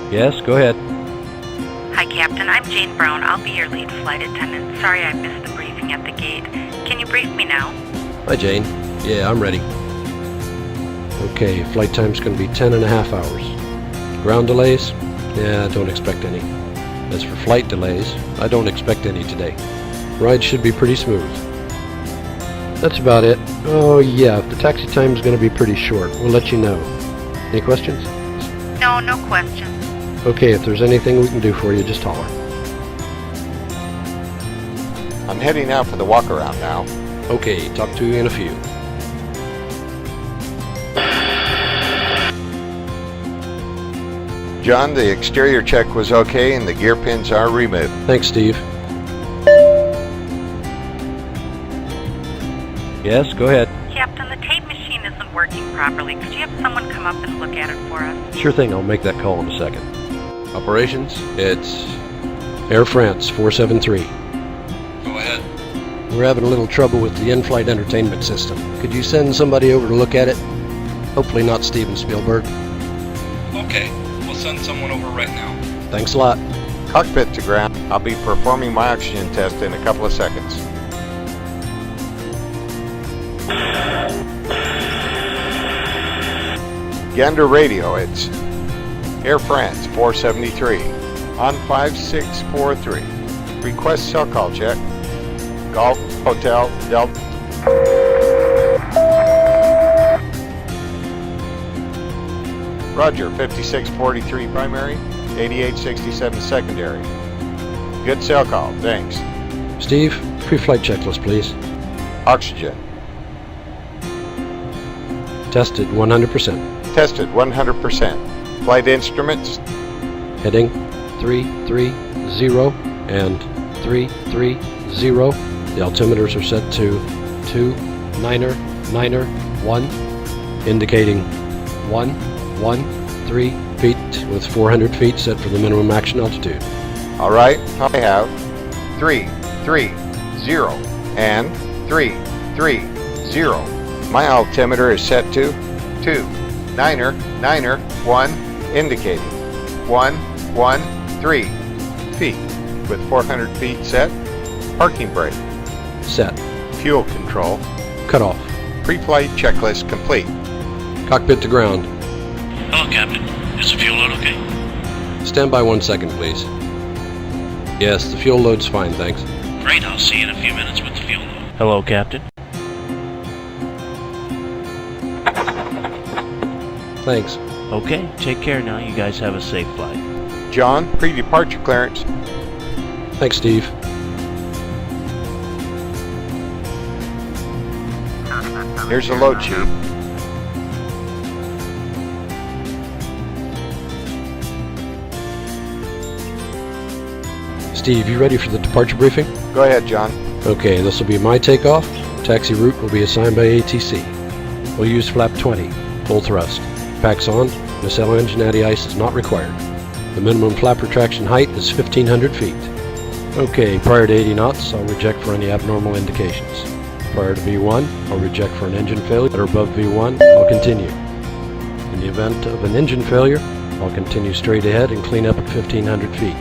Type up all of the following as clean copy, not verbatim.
Yes, go ahead. Hi, Captain. I'm Jane Brown. I'll be your lead flight attendant. Sorry I missed the briefing at the gate. Can you brief me now? Hi, Jane. Yeah, I'm ready. Okay, flight time's going to be 10.5 hours. Ground delays? Yeah, I don't expect any. As for flight delays, I don't expect any today. Ride should be pretty smooth. That's about it. Oh yeah, the taxi time's going to be pretty short. We'll let you know. Any questions? No, no questions. Okay, if there's anything we can do for you, just holler. I'm heading out for the walk-around now. Okay, talk to you in a few. John, the exterior check was okay and the gear pins are removed. Thanks, Steve. Yes, go ahead. Captain, the tape machine isn't working properly. Could you have someone come up and look at it for us? Sure thing, I'll make that call in a second. Operations, it's Air France 473. Go ahead. We're having a little trouble with the in-flight entertainment system. Could you send somebody over to look at it? Hopefully not Steven Spielberg. Okay, we'll send someone over right now. Thanks a lot. Cockpit to ground. I'll be performing my oxygen test in a couple of seconds. Gander radio, it's Air France 473 on 5643. Request cell call check. Golf Hotel Delta. Roger, 5643 primary, 8867 secondary. Good cell call, thanks. Steve, pre-flight checklist, please. Oxygen. Tested 100%. Tested 100%. Flight instruments. Heading 330 and 330. The altimeters are set to 29991, indicating 113 feet with 400 feet set for the minimum action altitude. All right, I have 330 and 330. My altimeter is set to 29991, indicating 113 feet with 400 feet set. Parking brake. Set. Fuel control. Cut off. Pre-flight checklist complete. Cockpit to ground. Hello, Captain. Is the fuel load okay? Stand by 1 second, please. Yes, the fuel load's fine, thanks. Great, I'll see you in a few minutes with the fuel load. Hello, Captain. Thanks. Okay, take care now. You guys have a safe flight. John, pre-departure clearance. Thanks, Steve. Here's the load sheet. Steve, you ready for the departure briefing? Go ahead, John. Okay, this will be my takeoff. Taxi route will be assigned by ATC. We'll use flap 20, full thrust. Packs on, nacelle engine anti-ice is not required. The minimum flap retraction height is 1,500 feet. Okay, prior to 80 knots, I'll reject for any abnormal indications. Prior to V1, I'll reject for an engine failure, or above V1, I'll continue. In the event of an engine failure, I'll continue straight ahead and clean up at 1,500 feet.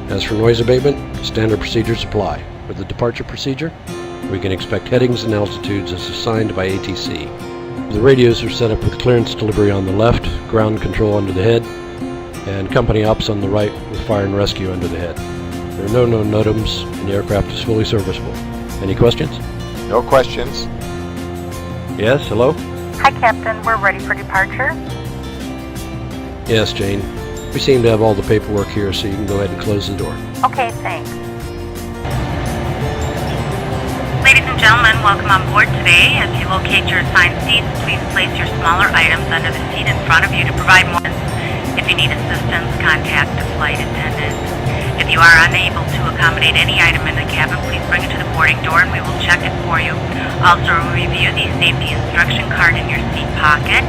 As for noise abatement, standard procedures apply. For the departure procedure, we can expect headings and altitudes as assigned by ATC. The radios are set up with clearance delivery on the left, ground control under the head, and company ops on the right with fire and rescue under the head. There are no known NOTAMs, and the aircraft is fully serviceable. Any questions? No questions. Yes, hello? Hi, Captain. We're ready for departure. Yes, Jane. We seem to have all the paperwork here, so you can go ahead and close the door. Okay, thanks. Ladies and gentlemen, welcome on board today. As you locate your assigned seats, please place your smaller items under the seat in front of you to provide more. If you need assistance, contact the flight attendant. If you are unable to accommodate any item in the cabin, please bring it to the boarding door and we will check it for you. Also, review the safety instruction card in your seat pocket.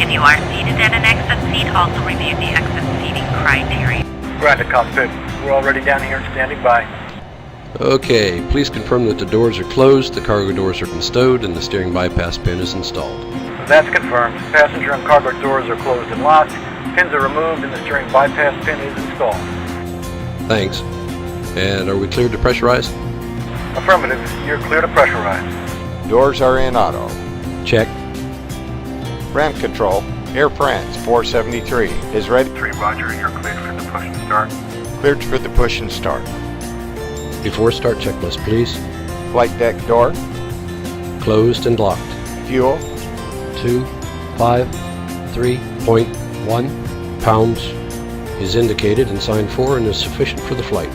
If you are seated at an exit seat, also review the exit seating criteria. Ground to cockpit. We're already down here and standing by. Okay, please confirm that the doors are closed, the cargo doors are stowed, and the steering bypass pin is installed. That's confirmed. Passenger and cargo doors are closed and locked. Pins are removed and the steering bypass pin is installed. Thanks. And are we cleared to pressurize? Affirmative. You're clear to pressurize. Doors are in auto. Check. Ram control, Air France 473 is ready. 3, Roger. You're cleared for the push and start. Cleared for the push and start. Before start checklist, please. Flight deck door, Closed and locked. fuel, 253.1 pounds is indicated and signed for and is sufficient for the flight.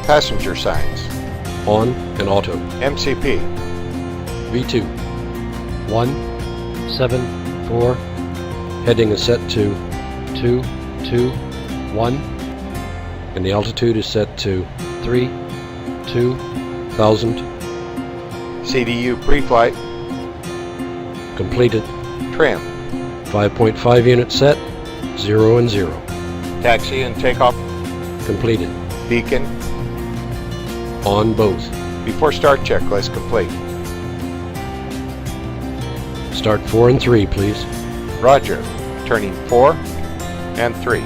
passenger signs, On and auto. MCP, V2 174. Heading is set to 221 and the altitude is set to 32,000. CDU pre-flight, Completed. trim, 5.5 units set. 0 and 0. taxi and takeoff, Completed. beacon, On both. before start checklist complete. Start 4 and 3, please. Roger, turning 4 and 3.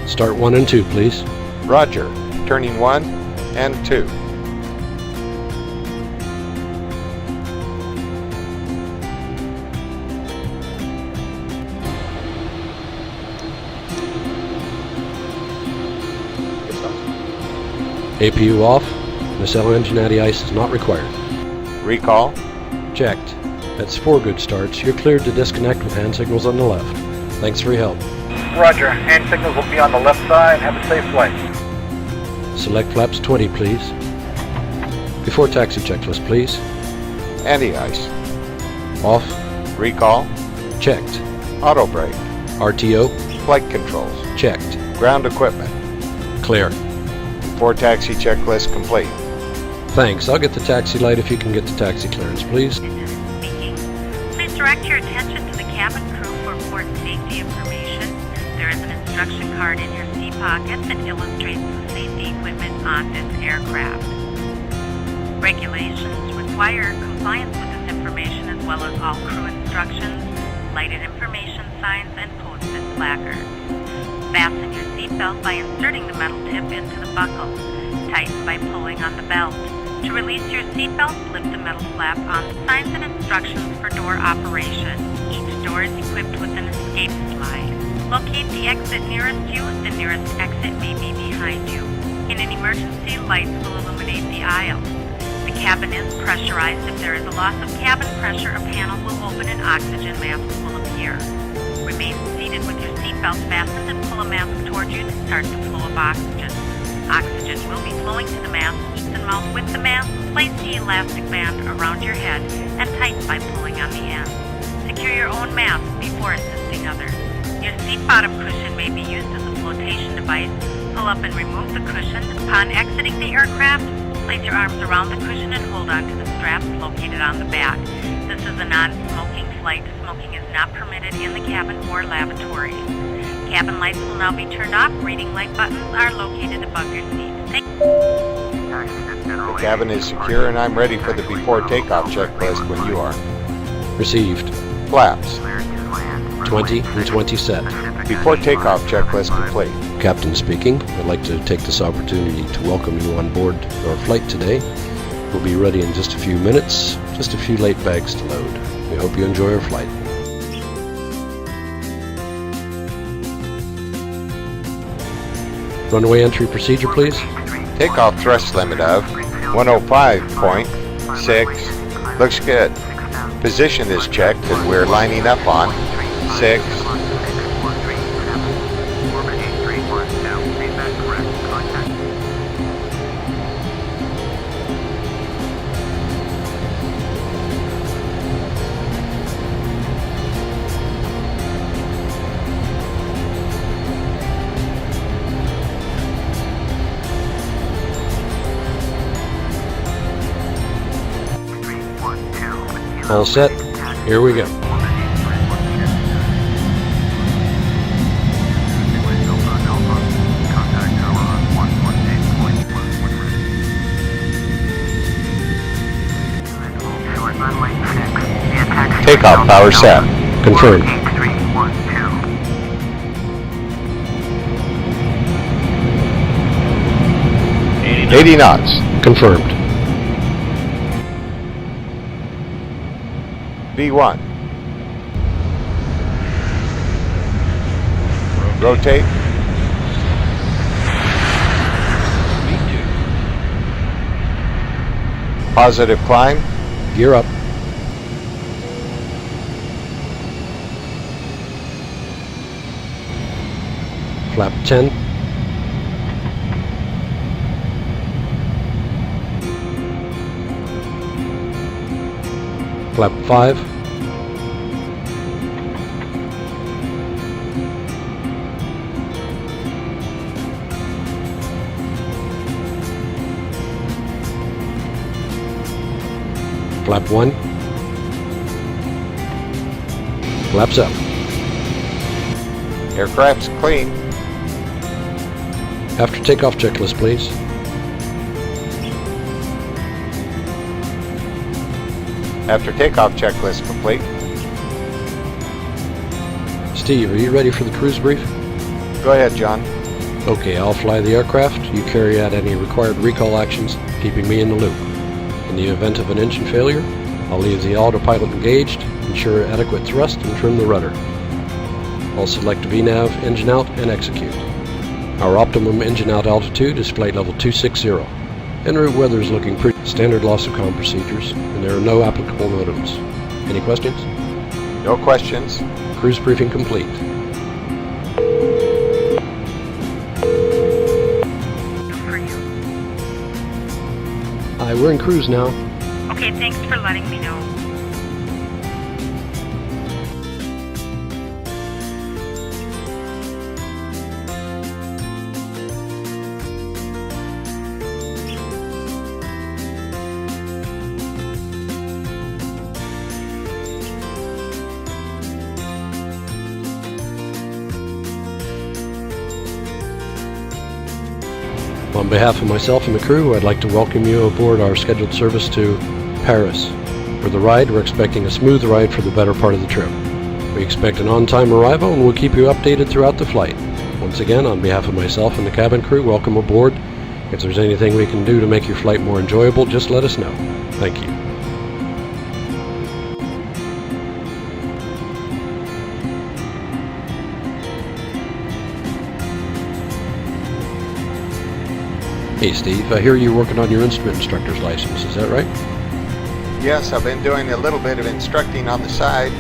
Start 1 and 2, please. Roger, turning 1 and 2. APU off. Nacelle engine anti-ice is not required. Recall, Checked. That's 4 good starts. You're cleared to disconnect with hand signals on the left. Thanks for your help. Roger. Hand signals will be on the left side. Have a safe flight. Select flaps 20, please. Before taxi checklist, please. anti-ice, Off. recall, Checked. auto brake, RTO. flight controls, Checked. ground equipment. Clear. Before taxi checklist complete. Thanks. I'll get the taxi light if you can get the taxi clearance, please. Speaking. Please direct your attention to the cabin crew for port safety information. There is an instruction card in your seat pocket that illustrates the safety equipment on this aircraft. Regulations require compliance with this information as well as all crew instructions, lighted information signs, and posted placards. Fasten your seatbelt by inserting the metal tip into the buckle. Tighten by pulling on the belt. To release your seatbelt, lift the metal flap on the signs and instructions for door operation. Each door is equipped with an escape slide. Locate the exit nearest you. The nearest exit may be behind you. In an emergency, lights will illuminate the aisle. The cabin is pressurized. If there is a loss of cabin pressure, a panel will open and oxygen masks will appear. Remain seated with your seatbelt fastened and pull a mask toward you to start the flow of oxygen. Oxygen will be flowing to the mask. Keep the mouth with the mask. Place the elastic band around your head and tighten by pulling on the end. Secure your own mask before assisting others. Your seat bottom cushion may be used as a flotation device. Pull up and remove the cushion. Upon exiting the aircraft, place your arms around the cushion and hold on to the straps located on the back. This is a non-smoking flight. Smoking is not permitted in the cabin or lavatories. Cabin lights will now be turned off. Reading light buttons are located above your seat. The cabin is secure and I'm ready for the before takeoff checklist when you are. Received. Flaps, 20 and 20 set. before takeoff checklist complete. Captain speaking. I'd like to take this opportunity to welcome you on board our flight today. We'll be ready in just a few minutes. Just a few late bags to load. We hope you enjoy our flight. Runway entry procedure, please. Takeoff thrust limit of 105.6. Looks good. Position is checked and we're lining up on 6. All set. Here we go. Takeoff power set. Confirmed. 80 knots. Confirmed. B1. Rotate. Positive climb. Gear up. Flap 10. Flap 5. Flap 1. Flaps up. Aircraft's clean. After takeoff checklist, please. After takeoff checklist complete. Steve, are you ready for the cruise brief? Go ahead, John. Okay, I'll fly the aircraft. You carry out any required recall actions, keeping me in the loop. In the event of an engine failure, I'll leave the autopilot engaged, ensure adequate thrust, and trim the rudder. I'll select VNAV, engine out, and execute. Our optimum engine out altitude is flight level 260. En route weather is looking pretty. Standard loss of comm procedures, and there are no applicable modems. Any questions? No questions. Cruise briefing complete. For you. Hi, we're in cruise now. Okay, thanks for letting me know. On behalf of myself and the crew, I'd like to welcome you aboard our scheduled service to Paris. For the ride, we're expecting a smooth ride for the better part of the trip. We expect an on-time arrival and we'll keep you updated throughout the flight. Once again, on behalf of myself and the cabin crew, welcome aboard. If there's anything we can do to make your flight more enjoyable, just let us know. Thank you. Hey Steve, I hear you're working on your instrument instructor's license, is that right? Yes, I've been doing a little bit of instructing on the side.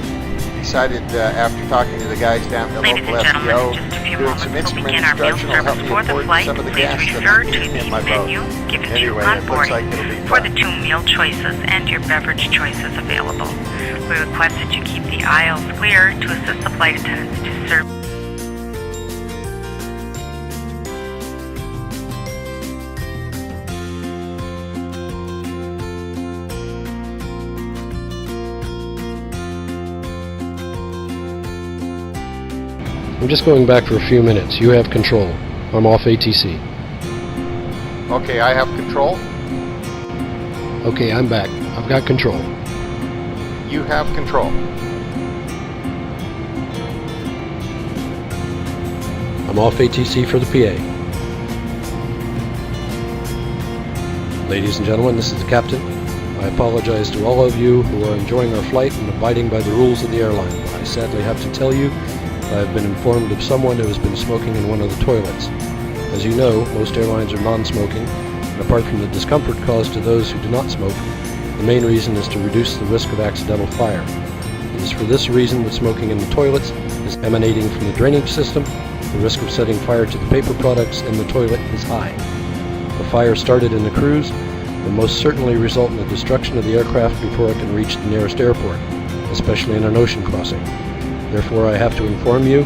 Decided after talking to the guys down at the Ladies local and gentlemen, FBO, in just a few doing moments some we'll instrument begin our meal instruction will help service me for the afford flight. some of the Please gas that refer I'm to eating the in my boat. menu given to you Anyway, on it looks boarding like it'll be for fun. the 2 meal choices and your beverage choices available. We request that you keep the aisles clear to assist the flight attendants to serve. I'm just going back for a few minutes. You have control. I'm off ATC. Okay, I have control. Okay, I'm back. I've got control. You have control. I'm off ATC for the PA. Ladies and gentlemen, this is the captain. I apologize to all of you who are enjoying our flight and abiding by the rules of the airline. I sadly have to tell you, I have been informed of someone who has been smoking in one of the toilets. As you know, most airlines are non-smoking, and apart from the discomfort caused to those who do not smoke, the main reason is to reduce the risk of accidental fire. It is for this reason that smoking in the toilets is emanating from the drainage system. The risk of setting fire to the paper products in the toilet is high. If a fire started in the cruise will most certainly result in the destruction of the aircraft before it can reach the nearest airport, especially in an ocean crossing. Therefore, I have to inform you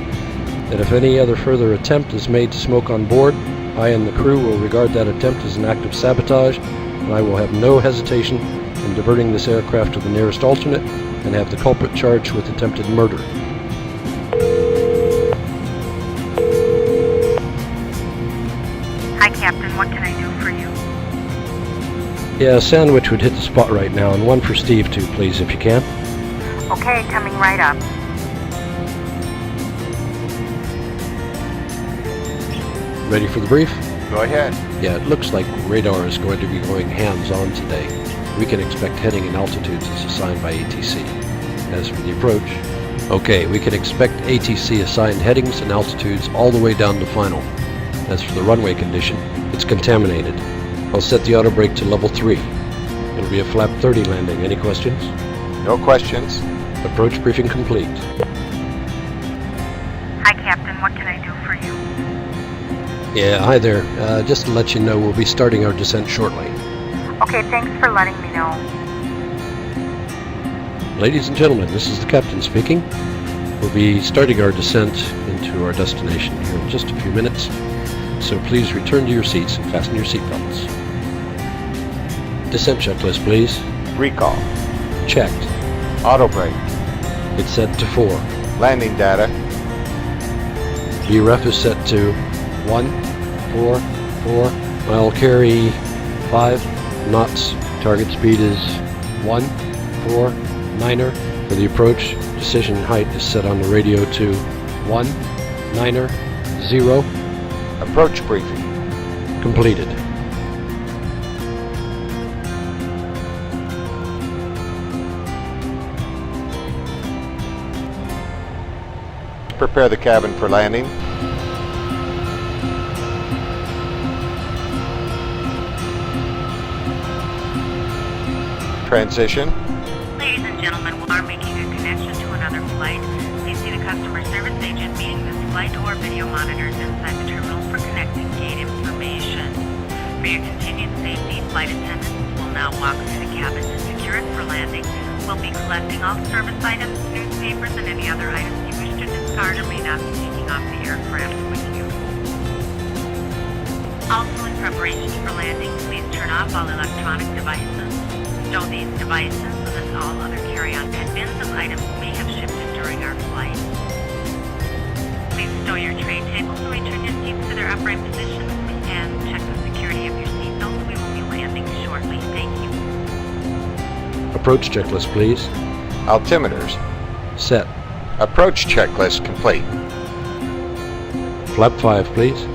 that if any other further attempt is made to smoke on board, I and the crew will regard that attempt as an act of sabotage, and I will have no hesitation in diverting this aircraft to the nearest alternate and have the culprit charged with attempted murder. Hi, Captain. What can I do for you? Yeah, a sandwich would hit the spot right now, and one for Steve too, please, if you can. Okay, coming right up. Ready for the brief? Go ahead. Yeah, it looks like radar is going to be going hands-on today. We can expect heading and altitudes as assigned by ATC. As for the approach, okay, we can expect ATC assigned headings and altitudes all the way down to final. As for the runway condition, it's contaminated. I'll set the auto brake to level 3. It'll be a flap 30 landing. Any questions? No questions. Approach briefing complete. Hi, Captain. What can I do for you? Yeah, hi there. Just to let you know, we'll be starting our descent shortly. Okay, thanks for letting me know. Ladies and gentlemen, this is the captain speaking. We'll be starting our descent into our destination here in just a few minutes, so please return to your seats and fasten your seatbelts. Descent checklist, please. Recall. Checked. Auto brake. It's set to 4. Landing data. VREF is set to 1, 4, 4. I'll carry 5 knots. Target speed is 1, 4, 9er. For the approach, decision height is set on the radio to 1, 9er, 0. Approach briefing. Completed. Prepare the cabin for landing. Transition. Ladies and gentlemen, we are making a connection to another flight. Please see the customer service agent meeting this flight or video monitors inside the terminal for connecting gate information. For your continued safety, flight attendants will now walk through the cabin to secure it for landing. We'll be collecting all service items, newspapers, and any other items you wish to discard or may not be taking off the aircraft with you. Also, in preparation for landing, please turn off all electronic devices. Stow these devices so that all other carry-on bins of items may have shifted during our flight. Please stow your tray tables and return your seats to their upright positions and check the security of your seatbelts. We will be landing shortly. Thank you. Approach checklist, please. Altimeters. Set. Approach checklist complete. Flap 5, please.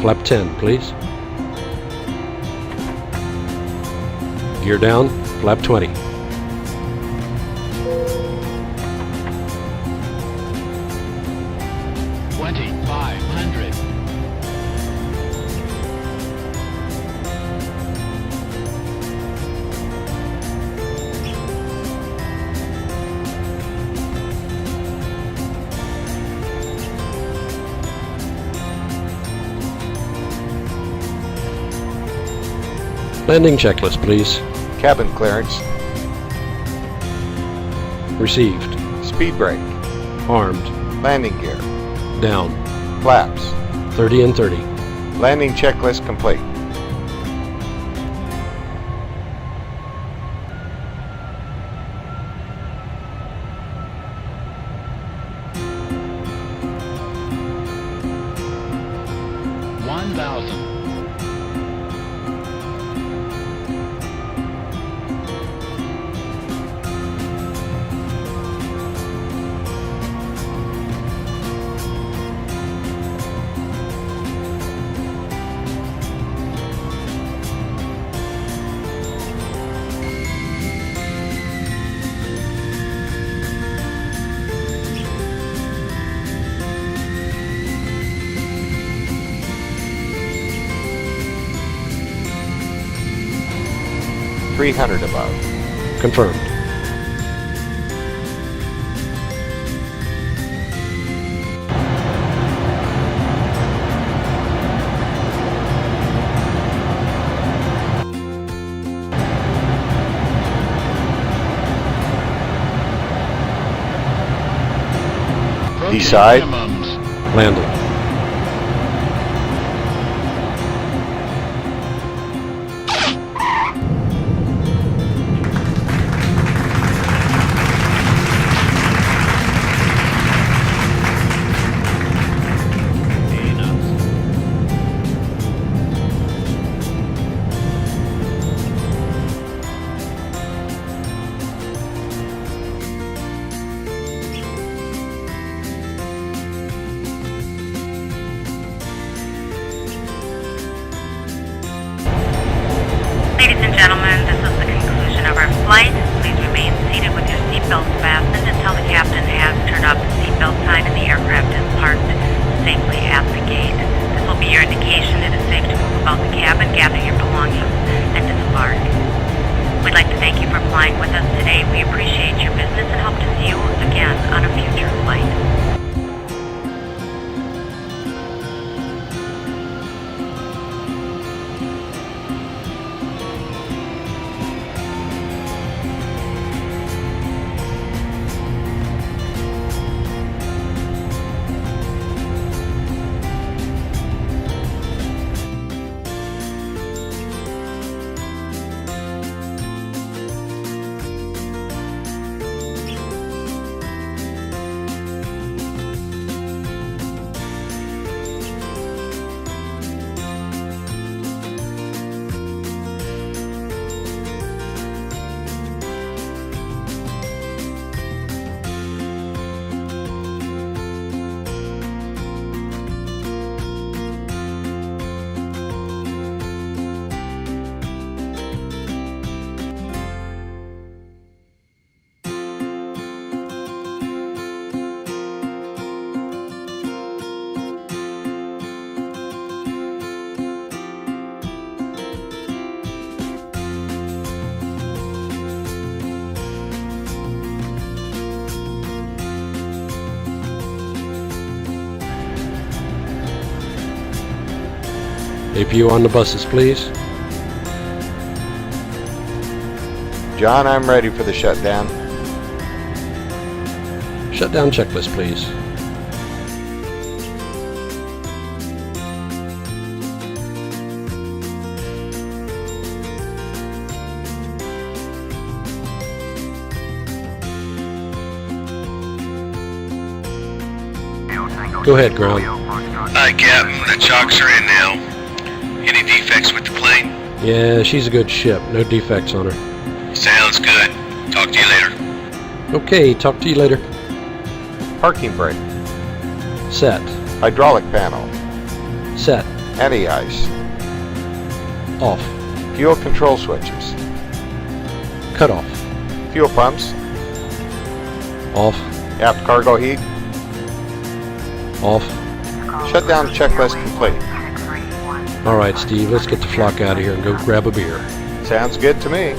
Flap 10, please. Gear down, flap 20. Landing checklist, please. Cabin clearance. Received. Speed brake. Armed. Landing gear. Down. Flaps. 30 and 30. Landing checklist complete. .300 above. Confirmed. Decide. Landing. seated with your seatbelts fastened until the captain has turned off the seatbelt sign and the aircraft is parked safely at the gate. This will be your indication it is safe to move about the cabin, gather your belongings, and disembark. We'd like to thank you for flying with us today. We appreciate your business and hope to see you again on a future flight. APU on the buses, please. John, I'm ready for the shutdown. Shutdown checklist, please. Go ahead, ground. Hi, Captain. The chocks are in now. Any defects with the plane? Yeah, she's a good ship. No defects on her. Sounds good. Talk to you later. Okay, talk to you later. Parking brake. Set. Hydraulic panel. Set. Anti-ice. Off. Fuel control switches. Cut off. Fuel pumps. Off. Aft cargo heat. Off. Shutdown checklist complete. Alright, Steve, let's get the flock out of here and go grab a beer. Sounds good to me.